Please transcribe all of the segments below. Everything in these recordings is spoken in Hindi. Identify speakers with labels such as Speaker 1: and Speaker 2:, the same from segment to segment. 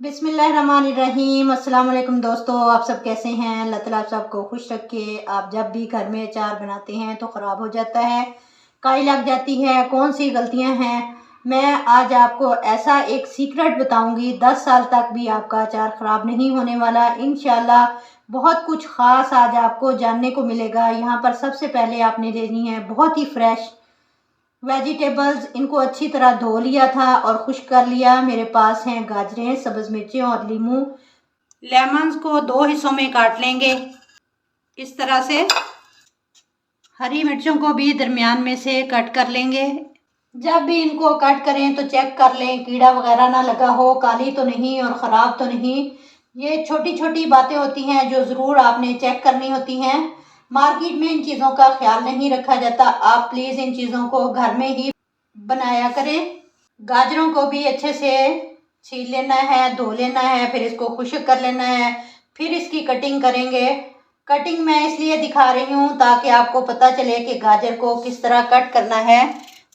Speaker 1: बिस्मिल्लाहिर्रहमानिर्रहीम। अस्सलाम वालेकुम दोस्तों, आप सब कैसे हैं? अल्लाह ताला आप सबको खुश रखे। आप जब भी घर में अचार बनाते हैं तो ख़राब हो जाता है, काई लग जाती है, कौन सी गलतियां हैं। मैं आज आपको ऐसा एक सीक्रेट बताऊंगी, 10 साल तक भी आपका अचार ख़राब नहीं होने वाला इंशाल्लाह। बहुत कुछ ख़ास आज आपको जानने को मिलेगा। यहाँ पर सबसे पहले आपने लेनी है बहुत ही फ्रेश वेजिटेबल्स। इनको अच्छी तरह धो लिया था और खुश्क कर लिया। मेरे पास हैं गाजरें, सब्ज़ मिर्चें और लीमू। लेमन्स को 2 हिस्सों में काट लेंगे इस तरह से। हरी मिर्चों को भी दरमियान में से कट कर लेंगे। जब भी इनको कट करें तो चेक कर लें कीड़ा वगैरह ना लगा हो, काली तो नहीं और ख़राब तो नहीं। ये छोटी छोटी बातें होती हैं जो ज़रूर आपने चेक करनी होती हैं। मार्केट में इन चीज़ों का ख्याल नहीं रखा जाता। आप प्लीज़ इन चीज़ों को घर में ही बनाया करें। गाजरों को भी अच्छे से छील लेना है, धो लेना है, फिर इसको खुश्क कर लेना है, फिर इसकी कटिंग करेंगे। कटिंग मैं इसलिए दिखा रही हूँ ताकि आपको पता चले कि गाजर को किस तरह कट करना है।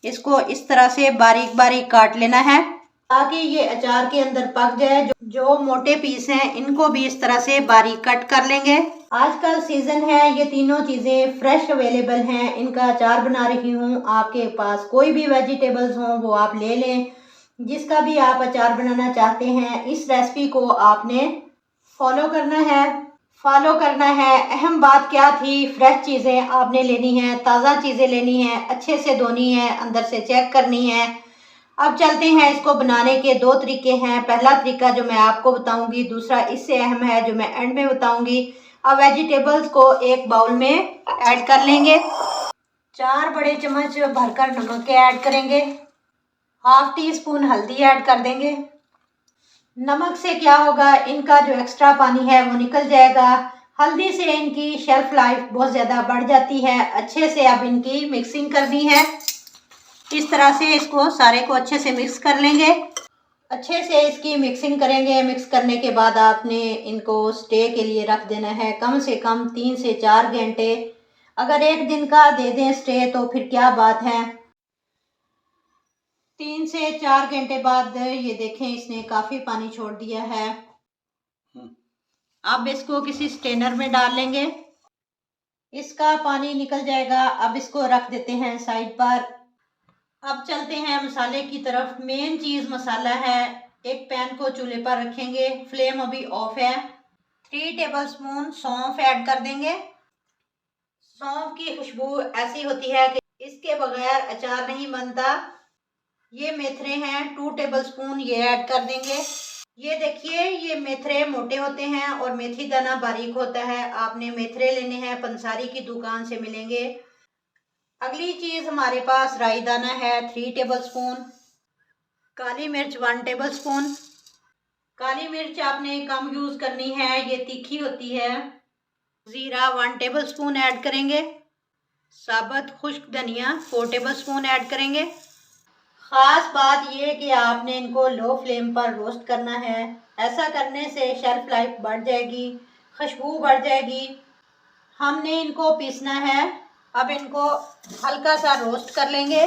Speaker 1: इसको इस तरह से बारीक बारीक काट लेना है ताकि ये अचार के अंदर पक जाए। जो मोटे पीस हैं इनको भी इस तरह से बारीक कट कर लेंगे। आजकल सीजन है, ये तीनों चीज़ें फ्रेश अवेलेबल हैं। इनका अचार बना रही हूँ। आपके पास कोई भी वेजिटेबल्स हों वो आप ले लें, जिसका भी आप अचार बनाना चाहते हैं। इस रेसिपी को आपने फॉलो करना है। अहम बात क्या थी, फ्रेश चीज़ें आपने लेनी है, ताज़ा चीज़ें लेनी है, अच्छे से धोनी है, अंदर से चेक करनी है। अब चलते हैं, इसको बनाने के 2 तरीके हैं। पहला तरीका जो मैं आपको बताऊंगी, दूसरा इससे अहम है जो मैं एंड में बताऊंगी। अब वेजिटेबल्स को एक बाउल में ऐड कर लेंगे। 4 बड़े चम्मच भरकर नमक के ऐड करेंगे। हाफ टी स्पून हल्दी ऐड कर देंगे। नमक से क्या होगा, इनका जो एक्स्ट्रा पानी है वो निकल जाएगा। हल्दी से इनकी शेल्फ लाइफ बहुत ज़्यादा बढ़ जाती है। अच्छे से अब इनकी मिक्सिंग करनी है। इस तरह से इसको सारे को अच्छे से मिक्स कर लेंगे। अच्छे से इसकी मिक्सिंग करेंगे। मिक्स करने के बाद आपने इनको स्टे के लिए रख देना है कम से कम 3 से 4 घंटे। अगर एक दिन का दे दें स्टे तो फिर क्या बात है। 3 से 4 घंटे बाद ये देखें इसने काफ़ी पानी छोड़ दिया है। अब इसको किसी स्ट्रेनर में डाल लेंगे। इसका पानी निकल जाएगा। अब इसको रख देते हैं साइड पर। अब चलते हैं मसाले की तरफ। मेन चीज़ मसाला है। एक पैन को चूल्हे पर रखेंगे, फ्लेम अभी ऑफ है। 3 टेबलस्पून सौंफ ऐड कर देंगे। सौंफ की खुशबू ऐसी होती है कि इसके बगैर अचार नहीं बनता। ये मेथरे हैं 2 टेबलस्पून, ये ऐड कर देंगे। ये देखिए, ये मेथरे मोटे होते हैं और मेथी दाना बारीक होता है। आपने मेथरे लेने हैं, पंसारी की दुकान से मिलेंगे। अगली चीज़ हमारे पास राई दाना है 3 टेबलस्पून। काली मिर्च 1 टेबलस्पून। काली मिर्च आपने कम यूज़ करनी है, ये तीखी होती है। ज़ीरा 1 टेबलस्पून ऐड करेंगे। साबुत खुश्क धनिया 4 टेबलस्पून ऐड करेंगे। ख़ास बात यह कि आपने इनको लो फ्लेम पर रोस्ट करना है। ऐसा करने से शेल्फ लाइफ बढ़ जाएगी, खुशबू बढ़ जाएगी। हमने इनको पीसना है। अब इनको हल्का सा रोस्ट कर लेंगे।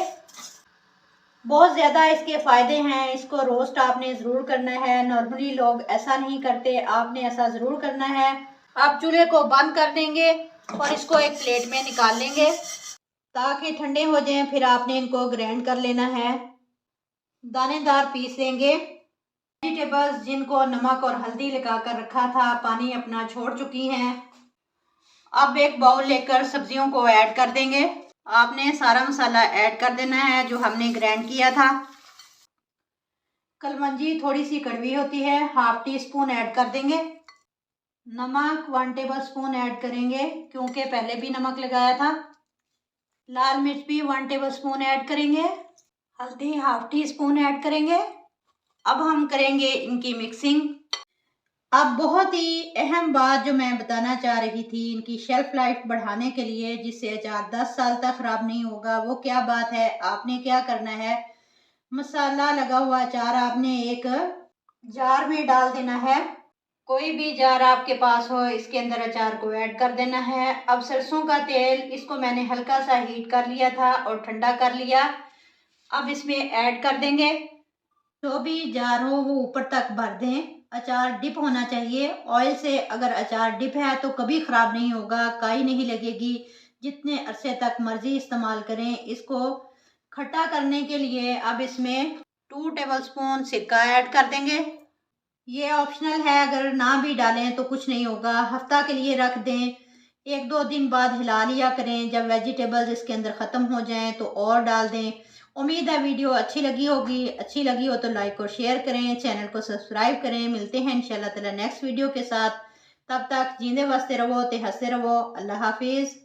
Speaker 1: बहुत ज़्यादा इसके फ़ायदे हैं। इसको रोस्ट आपने ज़रूर करना है। नॉर्मली लोग ऐसा नहीं करते, आपने ऐसा ज़रूर करना है। आप चूल्हे को बंद कर देंगे और इसको एक प्लेट में निकाल लेंगे ताकि ठंडे हो जाएं। फिर आपने इनको ग्राइंड कर लेना है, दानेदार पीस लेंगे। वेजिटेबल्स जिनको नमक और हल्दी लगाकर रखा था पानी अपना छोड़ चुकी हैं। अब एक बाउल लेकर सब्जियों को ऐड कर देंगे। आपने सारा मसाला ऐड कर देना है जो हमने ग्राइंड किया था। कलमंजी थोड़ी सी कड़वी होती है, हाफ टी स्पून ऐड कर देंगे। नमक 1 टेबलस्पून ऐड करेंगे क्योंकि पहले भी नमक लगाया था। लाल मिर्च भी 1 टेबलस्पून ऐड करेंगे। हल्दी हाफ टी स्पून ऐड करेंगे। अब हम करेंगे इनकी मिक्सिंग। अब बहुत ही अहम बात जो मैं बताना चाह रही थी, इनकी शेल्फ लाइफ बढ़ाने के लिए जिससे अचार 10 साल तक ख़राब नहीं होगा, वो क्या बात है। आपने क्या करना है, मसाला लगा हुआ अचार आपने एक जार में डाल देना है। कोई भी जार आपके पास हो, इसके अंदर अचार को ऐड कर देना है। अब सरसों का तेल, इसको मैंने हल्का सा हीट कर लिया था और ठंडा कर लिया। अब इसमें ऐड कर देंगे। जो भी जार हो वो ऊपर तक भर दें। अचार डिप होना चाहिए ऑयल से। अगर अचार डिप है तो कभी ख़राब नहीं होगा, काई नहीं लगेगी, जितने अरसे तक मर्ज़ी इस्तेमाल करें। इसको खट्टा करने के लिए अब इसमें 2 टेबलस्पून सिरका ऐड कर देंगे। ये ऑप्शनल है, अगर ना भी डालें तो कुछ नहीं होगा। हफ्ता के लिए रख दें, 1-2 दिन बाद हिला लिया करें। जब वेजिटेबल्स इसके अंदर ख़त्म हो जाएं तो और डाल दें। उम्मीद है वीडियो अच्छी लगी होगी। अच्छी लगी हो तो लाइक और शेयर करें, चैनल को सब्सक्राइब करें। मिलते हैं इंशाल्लाह ताला नेक्स्ट वीडियो के साथ। तब तक जींदे बसते रहो, ते हंसते रहो। अल्लाह हाफिज़।